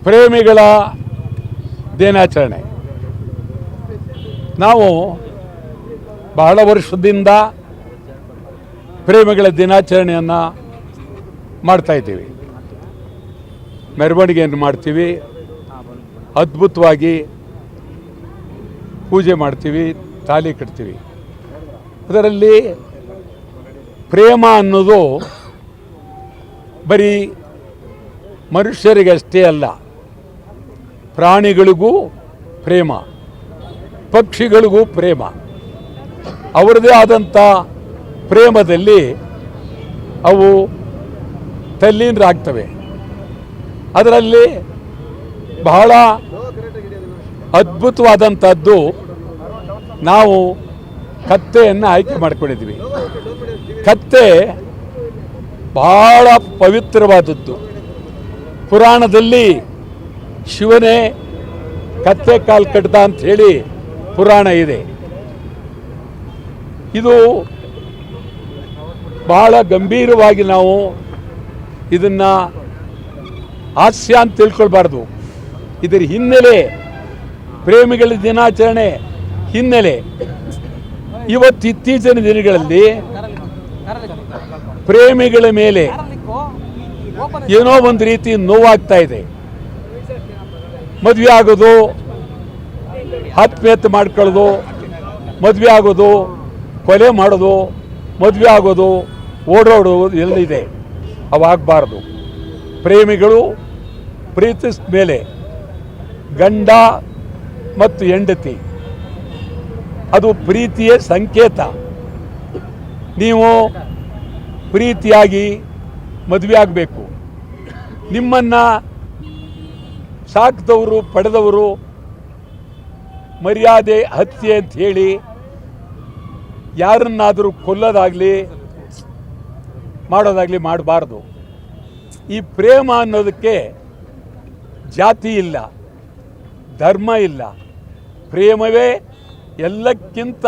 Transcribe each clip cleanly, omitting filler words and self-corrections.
ಪ್ರೇಮಿಗಳ ದಿನಾಚರಣೆ ನಾವು ಬಹಳ ವರ್ಷದಿಂದ ಪ್ರೇಮಿಗಳ ದಿನಾಚರಣೆಯನ್ನು ಮಾಡ್ತಾಯಿದ್ದೀವಿ. ಮೆರವಣಿಗೆಯನ್ನು ಮಾಡ್ತೀವಿ, ಅದ್ಭುತವಾಗಿ ಪೂಜೆ ಮಾಡ್ತೀವಿ, ತಾಲಿ ಕಟ್ತೀವಿ. ಅದರಲ್ಲಿ ಪ್ರೇಮ ಅನ್ನೋದು ಬರೀ ಮನುಷ್ಯರಿಗಷ್ಟೇ ಅಲ್ಲ, ಪ್ರಾಣಿಗಳಿಗೂ ಪ್ರೇಮ, ಪಕ್ಷಿಗಳಿಗೂ ಪ್ರೇಮ. ಅವರದೇ ಆದಂಥ ಪ್ರೇಮದಲ್ಲಿ ಅವು ತಲ್ಲೀನರಾಗ್ತವೆ. ಅದರಲ್ಲಿ ಬಹಳ ಅದ್ಭುತವಾದಂಥದ್ದು ನಾವು ಕತ್ತೆಯನ್ನು ಆಯ್ಕೆ ಮಾಡ್ಕೊಂಡಿದ್ವಿ. ಕತ್ತೆ ಬಹಳ ಪವಿತ್ರವಾದದ್ದು. ಪುರಾಣದಲ್ಲಿ ಶಿವನೇ ಕತ್ತೆ ಕಾಲು ಕಟ್ಟ ಅಂತ ಹೇಳಿ ಪುರಾಣ ಇದೆ. ಇದು ಬಹಳ ಗಂಭೀರವಾಗಿ ನಾವು ಇದನ್ನು ಹಾಸ್ಯ ಅಂತ ತಿಳ್ಕೊಳ್ಬಾರ್ದು. ಇದರ ಹಿನ್ನೆಲೆ, ಪ್ರೇಮಿಗಳ ದಿನಾಚರಣೆ ಹಿನ್ನೆಲೆ, ಇತ್ತೀಚಿನ ದಿನಗಳಲ್ಲಿ ಪ್ರೇಮಿಗಳ ಮೇಲೆ ಏನೋ ಒಂದು ರೀತಿ ನೋವಾಗ್ತಾ ಇದೆ. ಮದುವೆ ಆಗೋದು, ಆತ್ಮಹತ್ಯೆ ಮಾಡ್ಕೊಳ್ಳೋದು, ಮದುವೆ ಆಗೋದು, ಕೊಲೆ ಮಾಡೋದು, ಮದುವೆ ಆಗೋದು, ಓಡಾಡೋದು ಎಲ್ಲಿದೆ. ಅವಾಗಬಾರ್ದು. ಪ್ರೇಮಿಗಳು ಪ್ರೀತಿಸಿದ ಮೇಲೆ ಗಂಡ ಮತ್ತು ಹೆಂಡತಿ, ಅದು ಪ್ರೀತಿಯ ಸಂಕೇತ. ನೀವು ಪ್ರೀತಿಯಾಗಿ ಮದುವೆ ಆಗಬೇಕು. ನಿಮ್ಮನ್ನು ಸಾಕಿದವರು, ಪಡೆದವರು ಮರ್ಯಾದೆ ಹತ್ಯೆ ಅಂತ ಹೇಳಿ ಯಾರನ್ನಾದರೂ ಕೊಲ್ಲೋದಾಗಲಿ ಮಾಡೋದಾಗಲಿ ಮಾಡಬಾರ್ದು. ಈ ಪ್ರೇಮ ಅನ್ನೋದಕ್ಕೆ ಜಾತಿ ಇಲ್ಲ, ಧರ್ಮ ಇಲ್ಲ. ಪ್ರೇಮವೇ ಎಲ್ಲಕ್ಕಿಂತ,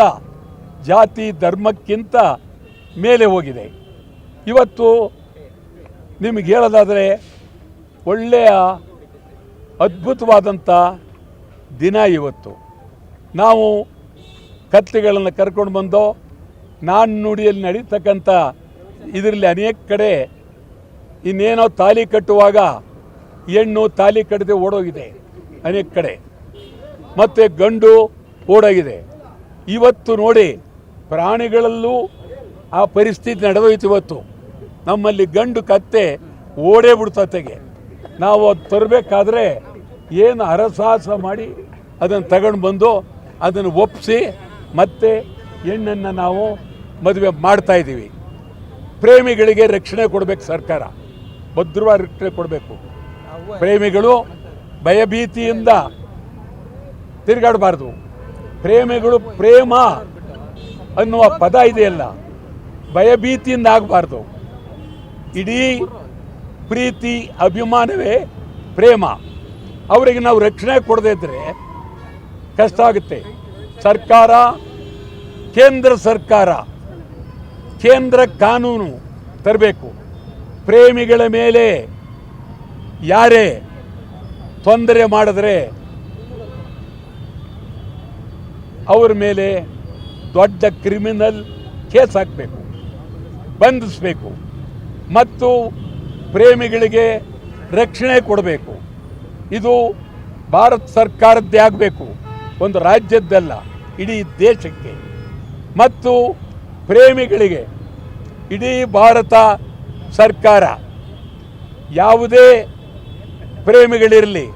ಜಾತಿ ಧರ್ಮಕ್ಕಿಂತ ಮೇಲೆ ಹೋಗಿದೆ. ಇವತ್ತು ನಿಮಗೆ ಹೇಳೋದಾದರೆ ಒಳ್ಳೆಯ ಅದ್ಭುತವಾದಂಥ ದಿನ ಇವತ್ತು. ನಾವು ಕತ್ತೆಗಳನ್ನು ಕರ್ಕೊಂಡು ಬಂದು ನಾಣ್ಣುಡಿಯಲ್ಲಿ ನಡೀತಕ್ಕಂಥ ಇದರಲ್ಲಿ ಅನೇಕ ಕಡೆ ಇನ್ನೇನೋ ತಾಲಿ ಕಟ್ಟುವಾಗ ಹೆಣ್ಣು ತಾಲಿ ಕಟ್ಟದೆ ಓಡೋಗಿದೆ ಅನೇಕ ಕಡೆ, ಮತ್ತು ಗಂಡು ಓಡೋಗಿದೆ. ಇವತ್ತು ನೋಡಿ, ಪ್ರಾಣಿಗಳಲ್ಲೂ ಆ ಪರಿಸ್ಥಿತಿ ನಡೆದೋಯ್ತು. ಇವತ್ತು ನಮ್ಮಲ್ಲಿ ಗಂಡು ಕತ್ತೆ ಓಡೇ ಬಿಡ್ತತೆಗೆ. ನಾವು ಅದು ತರಬೇಕಾದ್ರೆ ಏನು ಹರಸಾಹಸ ಮಾಡಿ ಅದನ್ನು ತಗೊಂಡು ಬಂದು ಅದನ್ನು ಒಪ್ಪಿಸಿ ಮತ್ತೆ ಹೆಣ್ಣನ್ನು ನಾವು ಮದುವೆ ಮಾಡ್ತಾಯಿದ್ದೀವಿ. ಪ್ರೇಮಿಗಳಿಗೆ ರಕ್ಷಣೆ ಕೊಡಬೇಕು ಸರ್ಕಾರ, ಭದ್ರವಾದ ರಕ್ಷಣೆ ಕೊಡಬೇಕು. ಪ್ರೇಮಿಗಳು ಭಯಭೀತಿಯಿಂದ ತಿರುಗಾಡಬಾರ್ದು. ಪ್ರೇಮಿಗಳು, ಪ್ರೇಮ ಅನ್ನುವ ಪದ ಇದೆಯಲ್ಲ, ಭಯಭೀತಿಯಿಂದ ಆಗಬಾರ್ದು. ಇಡೀ ಪ್ರೀತಿ ಅಭಿಮಾನವೇ ಪ್ರೇಮ. ಅವರಿಗೆ ನಾವು ರಕ್ಷಣೆ ಕೊಡದೇ ಇದ್ದರೆ ಕಷ್ಟ ಆಗುತ್ತೆ. ಸರ್ಕಾರ, ಕೇಂದ್ರ ಸರ್ಕಾರ, ಕೇಂದ್ರ ಕಾನೂನು ತರಬೇಕು. ಪ್ರೇಮಿಗಳ ಮೇಲೆ ಯಾರೇ ತೊಂದರೆ ಮಾಡಿದ್ರೆ ಅವರ ಮೇಲೆ ದೊಡ್ಡ ಕ್ರಿಮಿನಲ್ ಕೇಸ್ ಹಾಕಬೇಕು, ಬಂಧಿಸಬೇಕು ಮತ್ತು ಪ್ರೇಮಿಗಳಿಗೆ ರಕ್ಷಣೆ ಕೊಡಬೇಕು. ಇದು ಭಾರತ ಸರ್ಕಾರದ್ದೇ ಆಗಬೇಕು, ಒಂದು ರಾಜ್ಯದ್ದಲ್ಲ, ಇಡೀ ದೇಶಕ್ಕೆ. ಮತ್ತು ಪ್ರೇಮಿಗಳಿಗೆ ಇಡೀ ಭಾರತ ಸರ್ಕಾರ ಯಾವುದೇ ಪ್ರೇಮಿಗಳಿರಲಿ,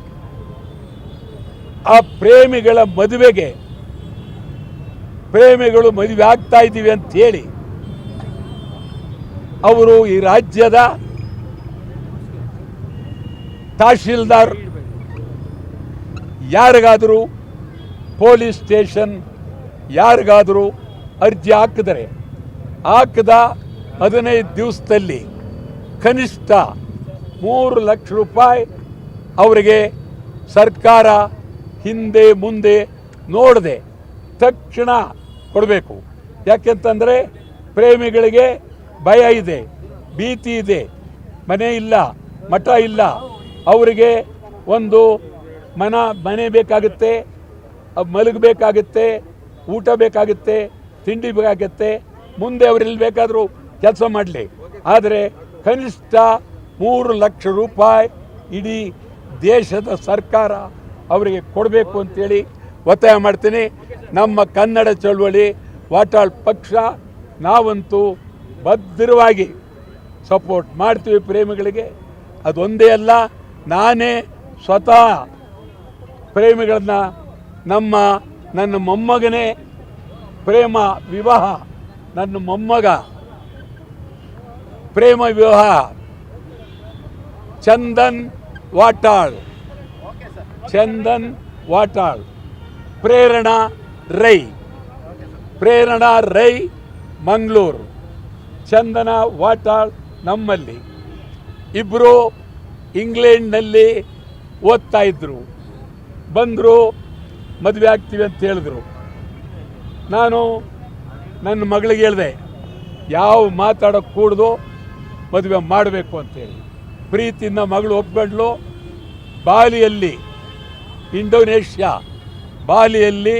ಆ ಪ್ರೇಮಿಗಳ ಮದುವೆಗೆ, ಪ್ರೇಮಿಗಳು ಮದುವೆ ಆಗ್ತಾ ಇದ್ದೀವಿ ಅಂತ ಹೇಳಿ ಅವರು ಈ ರಾಜ್ಯದ ತಹಶೀಲ್ದಾರ್ ಯಾರಿಗಾದರೂ, ಪೊಲೀಸ್ ಸ್ಟೇಷನ್ ಯಾರಿಗಾದರೂ ಅರ್ಜಿ ಹಾಕಿದರೆ ಹಾಕಿದ 15 ದಿವಸದಲ್ಲಿ ಕನಿಷ್ಠ 3 ಲಕ್ಷ ರೂಪಾಯಿ ಅವರಿಗೆ ಸರ್ಕಾರ ಹಿಂದೆ ಮುಂದೆ ನೋಡದೆ ತಕ್ಷಣ ಕೊಡಬೇಕು. ಯಾಕೆಂತಂದರೆ ಪ್ರೇಮಿಗಳಿಗೆ ಭಯ ಇದೆ, ಭೀತಿ ಇದೆ, ಮನೆ ಇಲ್ಲ, ಮಠ ಇಲ್ಲ, ಅವರಿಗೆ ಒಂದು ಮನೆ ಬೇಕಾಗುತ್ತೆ, ಮಲಗಬೇಕಾಗುತ್ತೆ, ಊಟ ಬೇಕಾಗುತ್ತೆ, ತಿಂಡಿ ಬೇಕಾಗುತ್ತೆ. ಮುಂದೆ ಅವರೆಲ್ಲಿ ಬೇಕಾದರೂ ಕೆಲಸ ಮಾಡಲಿ, ಆದರೆ ಕನಿಷ್ಠ 3 ಲಕ್ಷ ರೂಪಾಯಿ ಇಡೀ ದೇಶದ ಸರ್ಕಾರ ಅವರಿಗೆ ಕೊಡಬೇಕು ಅಂತೇಳಿ ಒತ್ತಾಯ ಮಾಡ್ತೀನಿ. ನಮ್ಮ ಕನ್ನಡ ಚಳವಳಿ ವಾಟಾಳ್ ಪಕ್ಷ ನಾವಂತೂ ಭದ್ರವಾಗಿ ಸಪೋರ್ಟ್ ಮಾಡ್ತೀವಿ ಪ್ರೇಮಿಗಳಿಗೆ. ಅದೊಂದೇ ಅಲ್ಲ, ನಾನೇ ಸ್ವತಃ ಪ್ರೇಮಿಗಳನ್ನ ನನ್ನ ಮೊಮ್ಮಗನೇ ಪ್ರೇಮ ವಿವಾಹ, ನನ್ನ ಮೊಮ್ಮಗ ಪ್ರೇಮ ವಿವಾಹ ಚಂದನ್ ವಾಟಾಳ್ ಪ್ರೇರಣಾ ರೈ ಮಂಗಳೂರು, ಚಂದನ ವಾಟಾಳ್ ನಮ್ಮಲ್ಲಿ. ಇಬ್ಬರು ಇಂಗ್ಲೆಂಡ್ನಲ್ಲಿ ಓದ್ತಾ ಇದ್ದರು, ಬಂದರು, ಮದುವೆ ಆಗ್ತೀವಿ ಅಂತ ಹೇಳಿದ್ರು. ನಾನು ನನ್ನ ಮಗಳಿಗೆ ಹೇಳಿದೆ, ಯಾವ ಮಾತಾಡೋಕ್ಕೆ ಕೂಡ್ದು ಮದುವೆ ಮಾಡಬೇಕು ಅಂತೇಳಿ. ಪ್ರೀತಿಯಿಂದ ಮಗಳು ಒಪ್ಕೊಂಡ್ಲು. ಬಾಲಿಯಲ್ಲಿ, ಇಂಡೋನೇಷ್ಯಾ ಬಾಲಿಯಲ್ಲಿ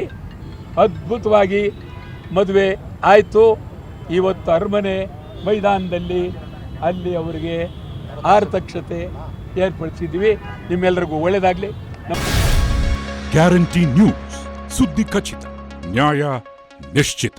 ಅದ್ಭುತವಾಗಿ ಮದುವೆ ಆಯಿತು. ಇವತ್ತು ಅರಮನೆ ಮೈದಾನದಲ್ಲಿ ಅಲ್ಲಿ ಅವರಿಗೆ ಆರತಕ್ಷತೆ ಏರ್ಪಡಿಸಿದ್ದೀವಿ. ನಿಮ್ಮೆಲ್ಲರಿಗೂ ಒಳ್ಳೆಯದಾಗಲಿ. ಗ್ಯಾರಂಟಿ ನ್ಯೂಸ್, ಸುದ್ದಿ ಖಚಿತ, ನ್ಯಾಯ ನಿಶ್ಚಿತ.